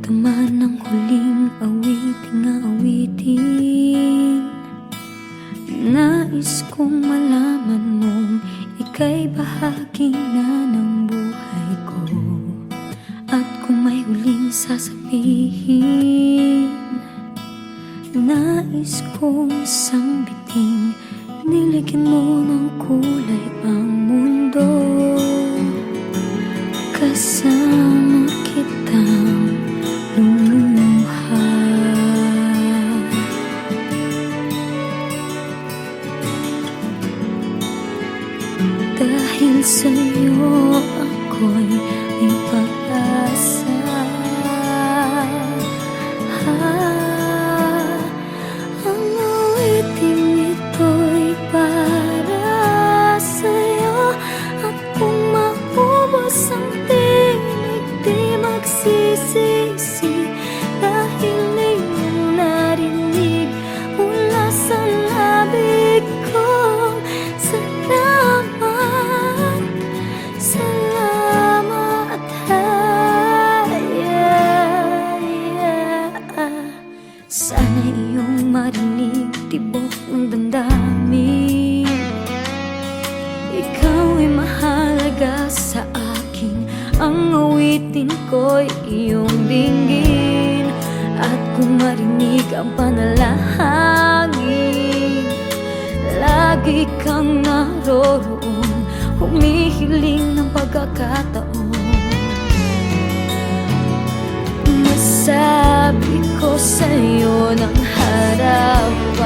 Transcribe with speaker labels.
Speaker 1: Magdamag ng huling awiting awitin. Nais kong malaman mong ika'y bahagi na ng buhay ko. At kung may huling sasabihin, nais kong sambiting, nilagyan mo ng kulay ang mundo. Kasama kitang lumuha. Dahil sa'yo ako'y may pag-asa. Ang awiting ito'y para sa'yo. At kung maubos ang tinig, di magsisisi. Dahil iyong narinig mula sa labig ko. Salamat, sana iyong marinig tibok ng damdamin. Ikaw ay mahalaga sa akin, ang awitin ko'y iyong dinggin. At kung marinig ang panalangin, lagi kang naroroon, humihiling ng pagkakataon. Masabi ko sa'yo ng harapan,